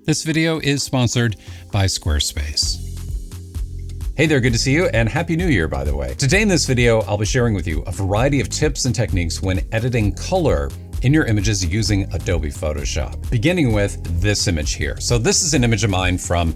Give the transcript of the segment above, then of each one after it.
This video is sponsored by Squarespace. Hey there, good to see you, and Happy New Year, by the way. Today in this video, I'll be sharing with you a variety of tips and techniques when editing color in your images using Adobe Photoshop, beginning with this image here. So this is an image of mine from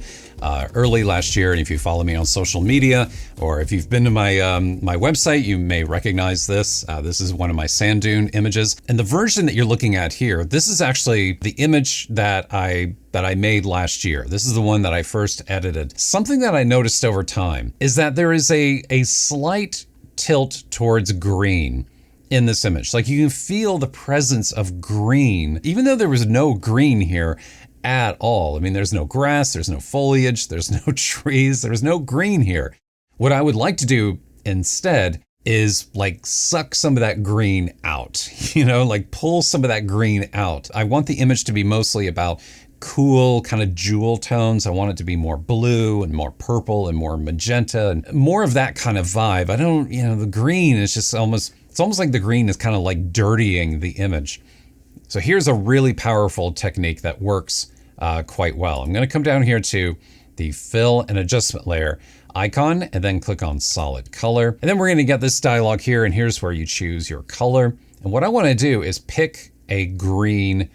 early last year, and if you follow me on social media, or if you've been to my my website, you may recognize this. This is one of my sand dune images. And the version that you're looking at here, this is actually the image that I made last year. This is the one that I first edited. Something that I noticed over time is that there is a slight tilt towards green in this image. Like, you can feel the presence of green, even though there was no green here at all. I mean, there's no grass, there's no foliage, there's no trees, there's no green here. What I would like to do instead is like suck some of that green out, like pull some of that green out. I want the image to be mostly about cool kind of jewel tones. I want it to be more blue and more purple and more magenta and more of that kind of vibe. I don't, the green is just it's almost like the green is kind of like dirtying the image. So here's a really powerful technique that works quite well. I'm going to come down here to the fill and adjustment layer icon and then click on solid color. And then we're going to get this dialog here, and here's where you choose your color. And what I want to do is pick a green.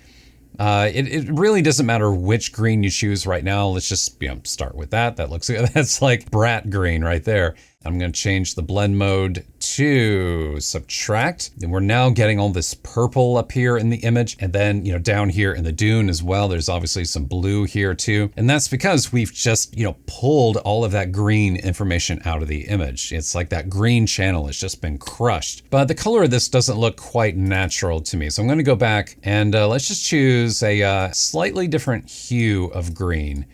It really doesn't matter which green you choose right now. Let's just start with that. That looks good. That's like brat green right there. I'm going to change the blend mode to subtract. And we're now getting all this purple up here in the image. And then, down here in the dune as well, there's obviously some blue here too. And that's because we've just, pulled all of that green information out of the image. It's like that green channel has just been crushed. But the color of this doesn't look quite natural to me. So I'm going to go back and let's just choose a slightly different hue of green.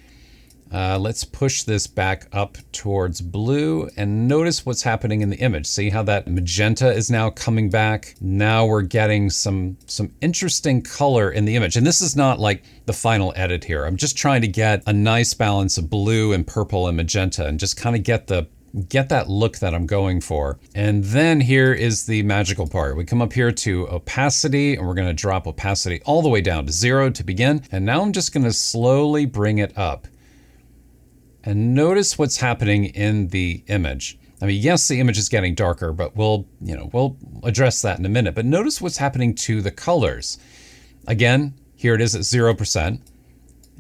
Let's push this back up towards blue and notice what's happening in the image. See how that magenta is now coming back? Now we're getting some interesting color in the image. And this is not like the final edit here. I'm just trying to get a nice balance of blue and purple and magenta and just kind of get that look that I'm going for. And then here is the magical part. We come up here to opacity and we're going to drop opacity all the way down to 0 to begin. And now I'm just going to slowly bring it up. And notice what's happening in the image. I mean, yes, the image is getting darker, but we'll address that in a minute. But notice what's happening to the colors. Again, here it is at 0%. And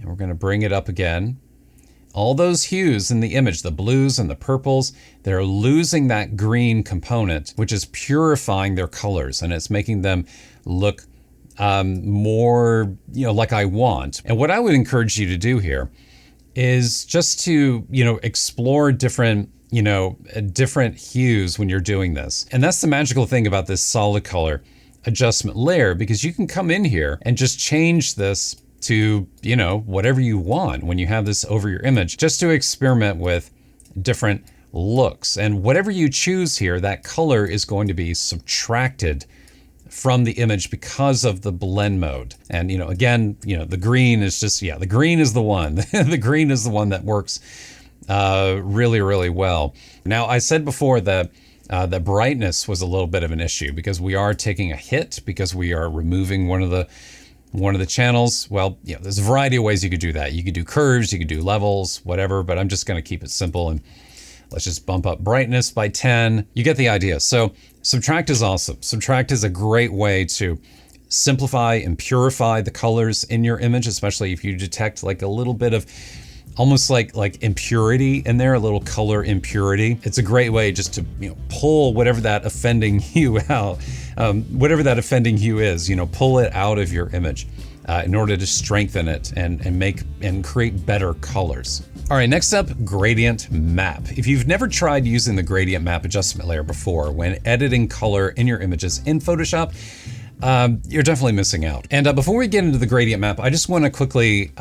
we're going to bring it up again. All those hues in the image, the blues and the purples, they're losing that green component, which is purifying their colors, and it's making them look more, like I want. And what I would encourage you to do here is just to, explore different hues when you're doing this. And that's the magical thing about this solid color adjustment layer, because you can come in here and just change this to, whatever you want when you have this over your image, just to experiment with different looks. And whatever you choose here, that color is going to be subtracted from the image because of the blend mode. And, again, the green is just, the green is the one. The green is the one that works really, really well. Now, I said before that the brightness was a little bit of an issue because we are taking a hit because we are removing one of the channels. Well, there's a variety of ways you could do that. You could do curves, you could do levels, whatever, but I'm just going to keep it simple and let's just bump up brightness by 10. You get the idea. So subtract is awesome. Subtract is a great way to simplify and purify the colors in your image, especially if you detect like a little bit of almost like impurity in there, a little color impurity. It's a great way just to pull whatever that offending hue out, whatever that offending hue is, pull it out of your image in order to strengthen it and create better colors. All right, next up, gradient map. If you've never tried using the gradient map adjustment layer before when editing color in your images in Photoshop, you're definitely missing out. And before we get into the gradient map, I just want to quickly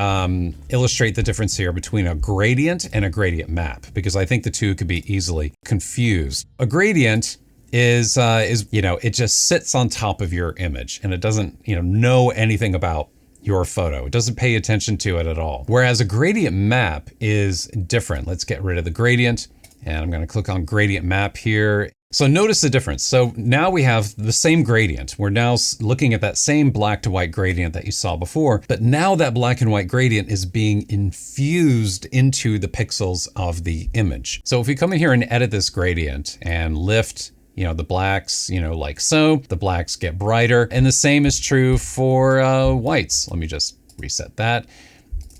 illustrate the difference here between a gradient and a gradient map, because I think the two could be easily confused. A gradient is it just sits on top of your image and it doesn't know anything about your photo. It doesn't pay attention to it at all. Whereas a gradient map is different. Let's get rid of the gradient And I'm going to click on gradient map here. So notice the difference. So now we have the same gradient. We're now looking at that same black to white gradient that you saw before, but now that black and white gradient is being infused into the pixels of the image. So if we come in here and edit this gradient and lift, the blacks, like so, the blacks get brighter. And the same is true for whites. Let me just reset that.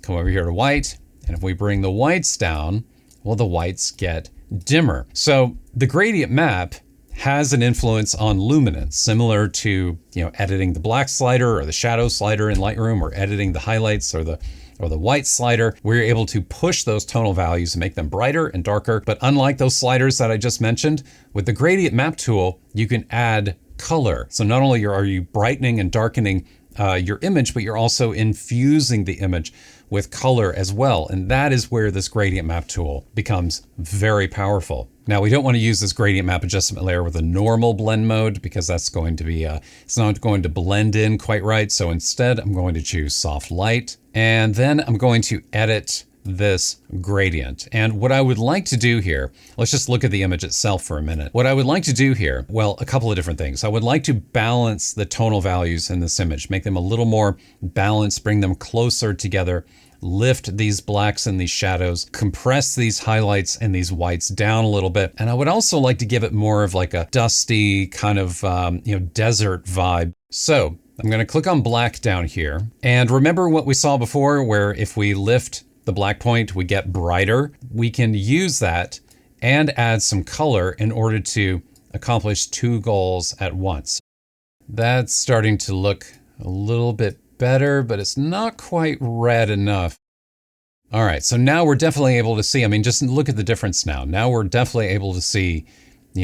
Come over here to white. And if we bring the whites down, well, the whites get dimmer. So the gradient map has an influence on luminance, similar to, editing the black slider or the shadow slider in Lightroom, or editing the highlights or the white slider. We're able to push those tonal values and make them brighter and darker. But unlike those sliders that I just mentioned, with the gradient map tool, you can add color. So not only are you brightening and darkening your image, but you're also infusing the image with color as well. And that is where this gradient map tool becomes very powerful. Now, we don't want to use this gradient map adjustment layer with a normal blend mode, because that's going to be, it's not going to blend in quite right. So instead, I'm going to choose soft light, and then I'm going to edit this gradient. And what I would like to do here, let's just look at the image itself for a minute. What I would like to do here, well, a couple of different things. I would like to balance the tonal values in this image, make them a little more balanced, bring them closer together, lift these blacks and these shadows, compress these highlights and these whites down a little bit. And I would also like to give it more of like a dusty kind of, desert vibe. So I'm going to click on black down here. And remember what we saw before, where if we lift the black point, we get brighter. We can use that and add some color in order to accomplish two goals at once. That's starting to look a little bit better, but it's not quite red enough. All right, so now we're definitely able to see, just look at the difference now. Now we're definitely able to see,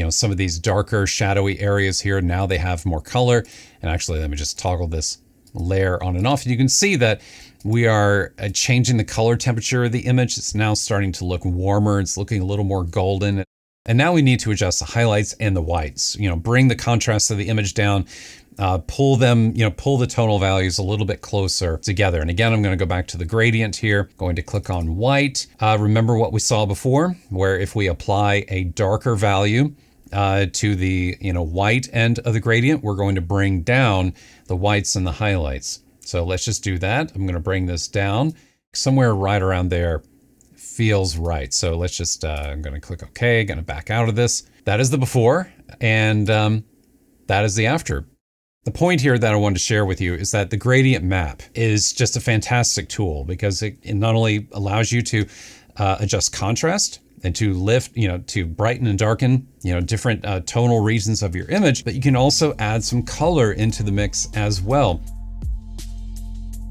some of these darker shadowy areas here. Now they have more color. And actually, let me just toggle this layer on and off. You can see that we are changing the color temperature of the image. It's now starting to look warmer. It's looking a little more golden. And now we need to adjust the highlights and the whites, bring the contrast of the image down, pull them, pull the tonal values a little bit closer together. And again, I'm going to go back to the gradient here, going to click on white. Remember what we saw before, where if we apply a darker value to the white end of the gradient, we're going to bring down the whites and the highlights. So let's just do that. I'm going to bring this down somewhere right around there. Feels right. So let's just, I'm going to click OK, going to back out of this. That is the before, and that is the after. The point here that I wanted to share with you is that the gradient map is just a fantastic tool, because it not only allows you to adjust contrast and to lift, to brighten and darken, different tonal regions of your image, but you can also add some color into the mix as well.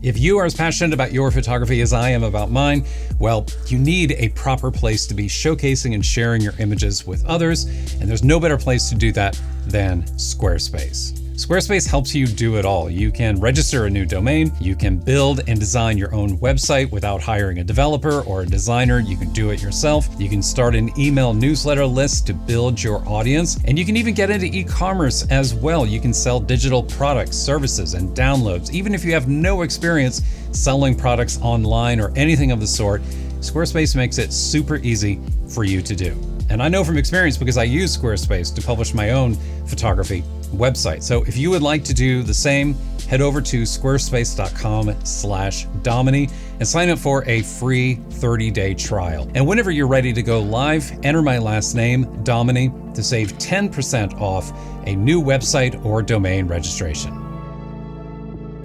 If you are as passionate about your photography as I am about mine, well, you need a proper place to be showcasing and sharing your images with others, and there's no better place to do that than Squarespace. Squarespace helps you do it all. You can register a new domain, you can build and design your own website without hiring a developer or a designer. You can do it yourself. You can start an email newsletter list to build your audience, and you can even get into e-commerce as well. You can sell digital products, services, and downloads. Even if you have no experience selling products online or anything of the sort, Squarespace makes it super easy for you to do. And I know from experience, because I use Squarespace to publish my own photography website. So if you would like to do the same, head over to squarespace.com/Dominey and sign up for a free 30-day trial. And whenever you're ready to go live, enter my last name, Dominey, to save 10% off a new website or domain registration.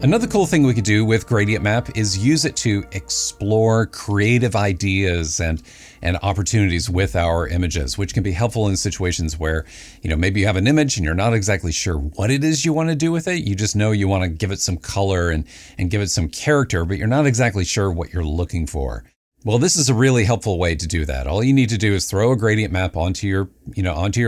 Another cool thing we could do with Gradient Map is use it to explore creative ideas and opportunities with our images, which can be helpful in situations where, maybe you have an image and you're not exactly sure what it is you want to do with it. You just know you want to give it some color and give it some character, but you're not exactly sure what you're looking for. Well, this is a really helpful way to do that. All you need to do is throw a gradient map onto your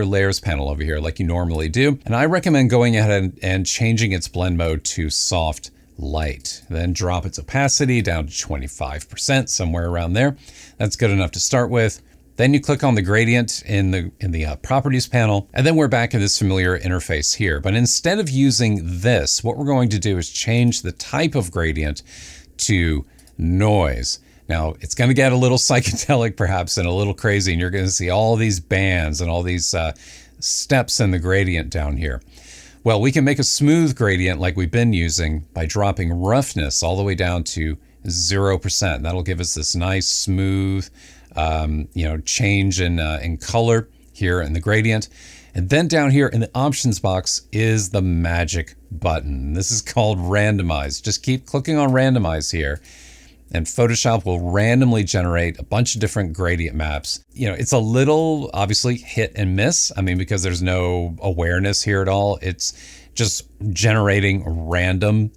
layers panel over here like you normally do. And I recommend going ahead and changing its blend mode to soft light. Then drop its opacity down to 25%, somewhere around there. That's good enough to start with. Then you click on the gradient in the properties panel, and then we're back in this familiar interface here. But instead of using this, what we're going to do is change the type of gradient to noise. Now, it's going to get a little psychedelic perhaps and a little crazy, and you're going to see all these bands and all these steps in the gradient down here. Well, we can make a smooth gradient like we've been using by dropping roughness all the way down to 0%. That'll give us this nice smooth change in color here in the gradient. And then down here in the options box is the magic button. This is called randomize. Just keep clicking on randomize here, and Photoshop will randomly generate a bunch of different gradient maps. It's a little obviously hit and miss. I mean, because there's no awareness here at all. It's just generating random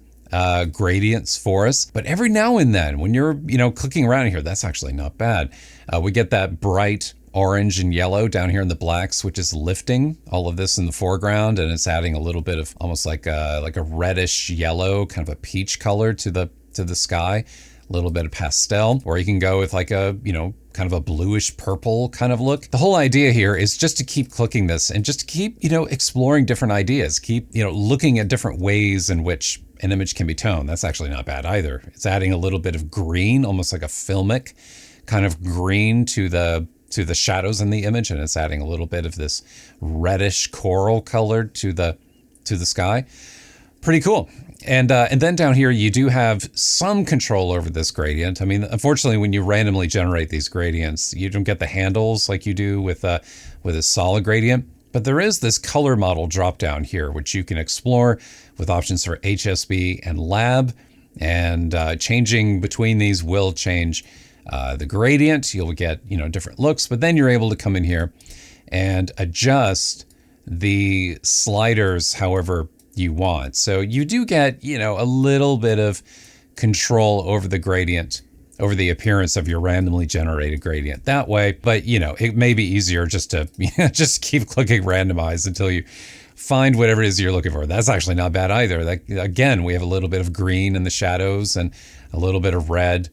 gradients for us. But every now and then when you're, clicking around here, that's actually not bad. We get that bright orange and yellow down here in the blacks, which is lifting all of this in the foreground, and it's adding a little bit of almost like a reddish yellow, kind of a peach color to the sky. A little bit of pastel, or you can go with like a, kind of a bluish purple kind of look. The whole idea here is just to keep clicking this and just to keep, exploring different ideas, keep, looking at different ways in which an image can be toned. That's actually not bad either. It's adding a little bit of green, almost like a filmic kind of green to the shadows in the image, and it's adding a little bit of this reddish coral color to the sky. Pretty cool. And then down here, you do have some control over this gradient. I mean, unfortunately, when you randomly generate these gradients, you don't get the handles like you do with a solid gradient. But there is this color model drop down here, which you can explore with options for HSB and lab. And changing between these will change the gradient. You'll get, different looks, but then you're able to come in here and adjust the sliders however you want. So you do get, a little bit of control over the gradient, over the appearance of your randomly generated gradient that way. But, it may be easier just to just keep clicking randomize until you find whatever it is you're looking for. That's actually not bad either. Again, we have a little bit of green in the shadows and a little bit of red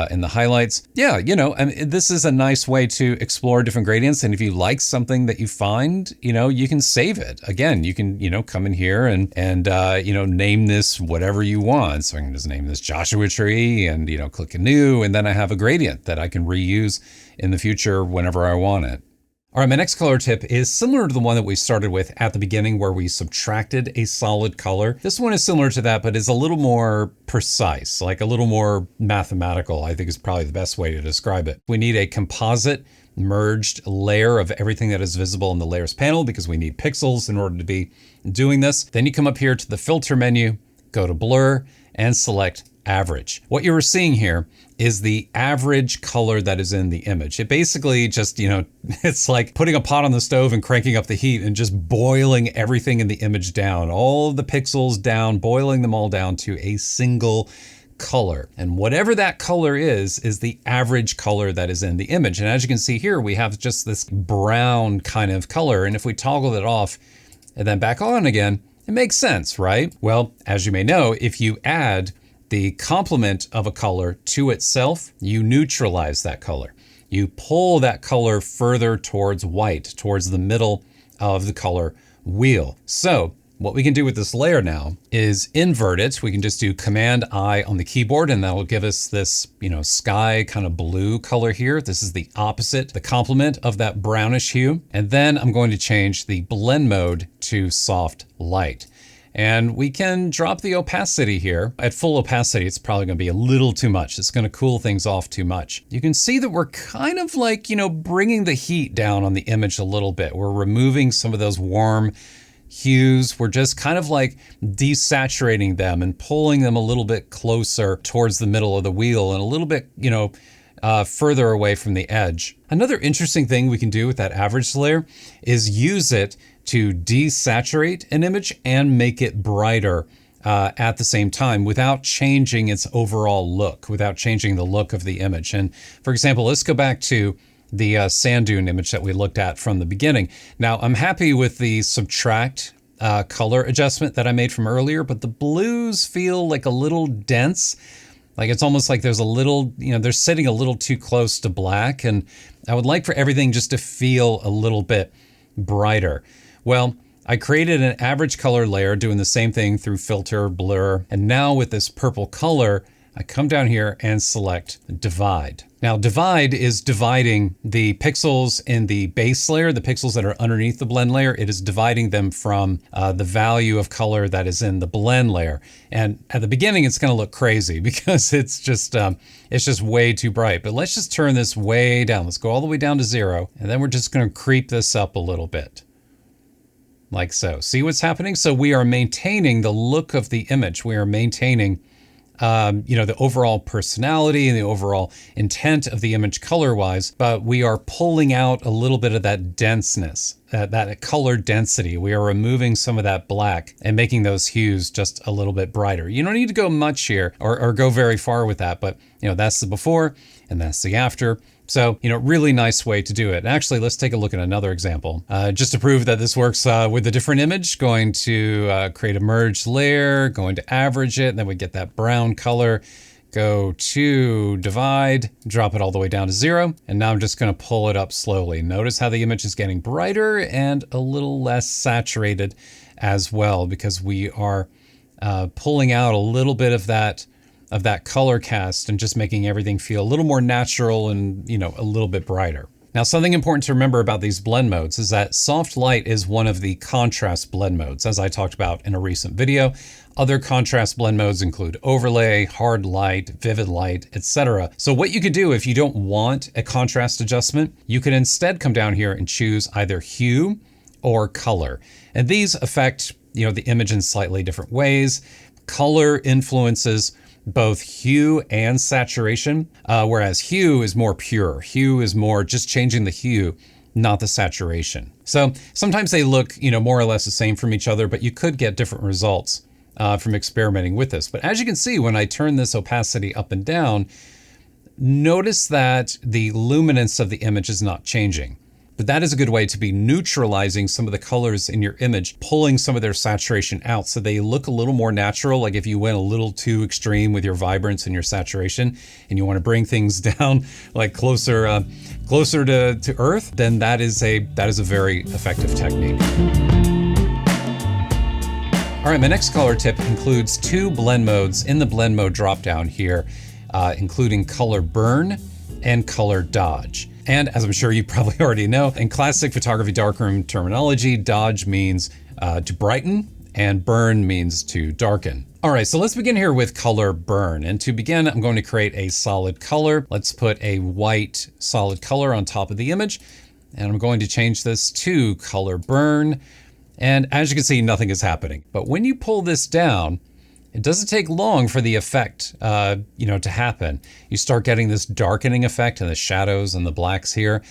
in the highlights. Yeah, I mean, this is a nice way to explore different gradients. And if you like something that you find, you can save it. Again, you can, come in here and name this whatever you want. So I can just name this Joshua Tree and, click a new, and then I have a gradient that I can reuse in the future whenever I want it. All right, my next color tip is similar to the one that we started with at the beginning where we subtracted a solid color. This one is similar to that, but is a little more precise, like a little more mathematical, I think is probably the best way to describe it. We need a composite merged layer of everything that is visible in the layers panel because we need pixels in order to be doing this. Then you come up here to the filter menu, go to blur, and select average. What you're seeing here is the average color that is in the image. It basically just, it's like putting a pot on the stove and cranking up the heat and just boiling everything in the image down, all of the pixels down, boiling them all down to a single color. And whatever that color is the average color that is in the image. And as you can see here, we have just this brown kind of color. And if we toggle it off and then back on again, it makes sense, right? Well, as you may know, if you add the complement of a color to itself, you neutralize that color. You pull that color further towards white, towards the middle of the color wheel. So what we can do with this layer now is invert it. We can just do Command I on the keyboard and that'll give us this, sky kind of blue color here. This is the opposite, the complement of that brownish hue. And then I'm going to change the blend mode to soft light. And we can drop the opacity here. At full opacity, it's probably gonna be a little too much. It's gonna cool things off too much. You can see that we're kind of like, bringing the heat down on the image a little bit. We're removing some of those warm hues. We're just kind of like desaturating them and pulling them a little bit closer towards the middle of the wheel and a little bit, further away from the edge. Another interesting thing we can do with that average layer is use it to desaturate an image and make it brighter at the same time without changing its overall look, without changing the look of the image. And for example, let's go back to the sand dune image that we looked at from the beginning. Now I'm happy with the subtract color adjustment that I made from earlier, but the blues feel like a little dense. Like it's almost like there's a little, they're sitting a little too close to black. And I would like for everything just to feel a little bit brighter. Well, I created an average color layer doing the same thing through filter, blur, and now with this purple color, I come down here and select divide. Now divide is dividing the pixels in the base layer, the pixels that are underneath the blend layer. It is dividing them from the value of color that is in the blend layer. And at the beginning, it's gonna look crazy because it's just way too bright. But let's just turn this way down. Let's go all the way down to 0. And then we're just gonna creep this up a little bit. Like so. See what's happening? So we are maintaining the look of the image. We are maintaining the overall personality and the overall intent of the image color-wise, but we are pulling out a little bit of that denseness, that color density. We are removing some of that black and making those hues just a little bit brighter. You don't need to go much here or go very far with that, but that's the before and that's the after. So, really nice way to do it. Actually, let's take a look at another example. Just to prove that this works with a different image, going to create a merged layer, going to average it, and then we get that brown color. Go to divide, drop it all the way down to 0. And now I'm just gonna pull it up slowly. Notice how the image is getting brighter and a little less saturated as well, because we are pulling out a little bit of that color cast and just making everything feel a little more natural and, a little bit brighter. Now, something important to remember about these blend modes is that soft light is one of the contrast blend modes, as I talked about in a recent video. Other contrast blend modes include overlay, hard light, vivid light, etc. So what you could do if you don't want a contrast adjustment, you could instead come down here and choose either hue or color. And these affect, the image in slightly different ways. Color influences both hue and saturation, whereas hue is more pure. Hue is more just changing the hue, not the saturation. So sometimes they look, more or less the same from each other, but you could get different results from experimenting with this. But as you can see, when I turn this opacity up and down, notice that the luminance of the image is not changing. But that is a good way to be neutralizing some of the colors in your image, pulling some of their saturation out so they look a little more natural. Like if you went a little too extreme with your vibrance and your saturation and you want to bring things down like closer to earth, then that is a very effective technique. All right, my next color tip includes 2 blend modes in the blend mode dropdown here, including color burn and color dodge. And as I'm sure you probably already know, in classic photography darkroom terminology, dodge means to brighten and burn means to darken. All right, so let's begin here with color burn. And to begin, I'm going to create a solid color. Let's put a white solid color on top of the image. And I'm going to change this to color burn. And as you can see, nothing is happening. But when you pull this down, it doesn't take long for the effect, to happen. You start getting this darkening effect and the shadows and the blacks here.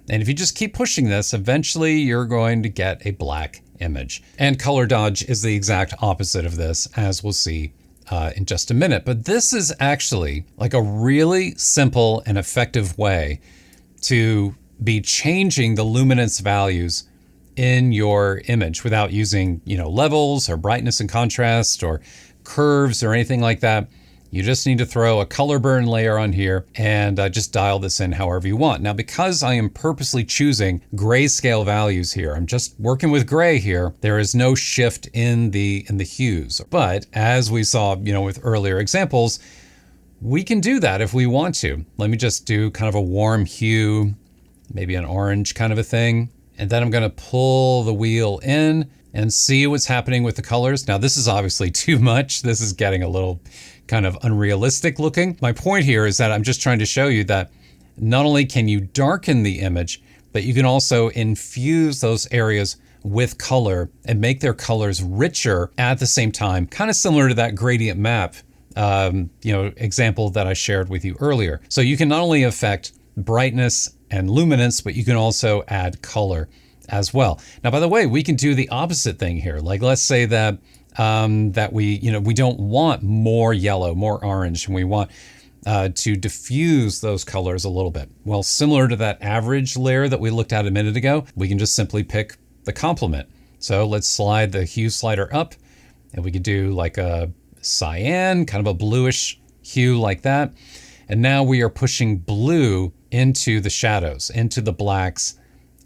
And if you just keep pushing this, eventually you're going to get a black image. And color dodge is the exact opposite of this, as we'll see in just a minute. But this is actually like a really simple and effective way to be changing the luminance values in your image without using, levels or brightness and contrast or curves or anything like that. You just need to throw a color burn layer on here and just dial this in however you want. Now, because I am purposely choosing grayscale values here, I'm just working with gray here, there is no shift in the hues. But as we saw, with earlier examples, we can do that if we want to. Let me just do kind of a warm hue, maybe an orange kind of a thing. And then I'm gonna pull the wheel in and see what's happening with the colors. Now, this is obviously too much. This is getting a little kind of unrealistic looking. My point here is that I'm just trying to show you that not only can you darken the image, but you can also infuse those areas with color and make their colors richer at the same time, kind of similar to that gradient map example that I shared with you earlier. So you can not only affect brightness and luminance, but you can also add color as well. Now, by the way, we can do the opposite thing here. Like, let's say that we don't want more yellow, more orange, and we want to diffuse those colors a little bit. Well, similar to that average layer that we looked at a minute ago, we can just simply pick the complement. So let's slide the hue slider up, and we could do like a cyan, kind of a bluish hue like that. And now we are pushing blue into the shadows, into the blacks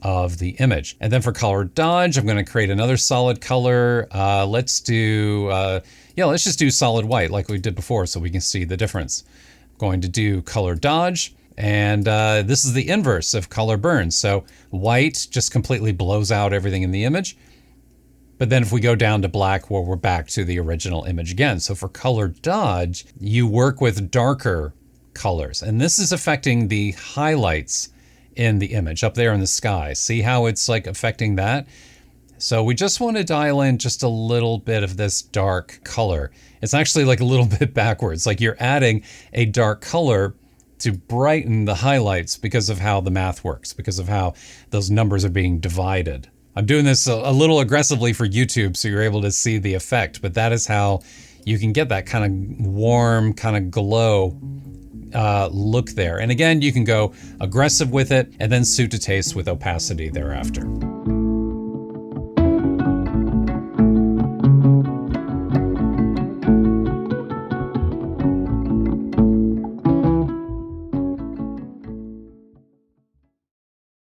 of the image. And then for color dodge, I'm going to create another solid color. Let's just do solid white like we did before so we can see the difference. I'm going to do color dodge. And this is the inverse of color burn. So white just completely blows out everything in the image. But then if we go down to black, well, we're back to the original image again. So for color dodge, you work with darker colors. And this is affecting the highlights in the image up there in the sky. See how it's like affecting that? So we just want to dial in just a little bit of this dark color. It's actually like a little bit backwards. Like you're adding a dark color to brighten the highlights because of how the math works, because of how those numbers are being divided. I'm doing this a little aggressively for YouTube so you're able to see the effect, but that is how you can get that kind of warm, kind of glow look there. And again, you can go aggressive with it and then suit to taste with opacity thereafter.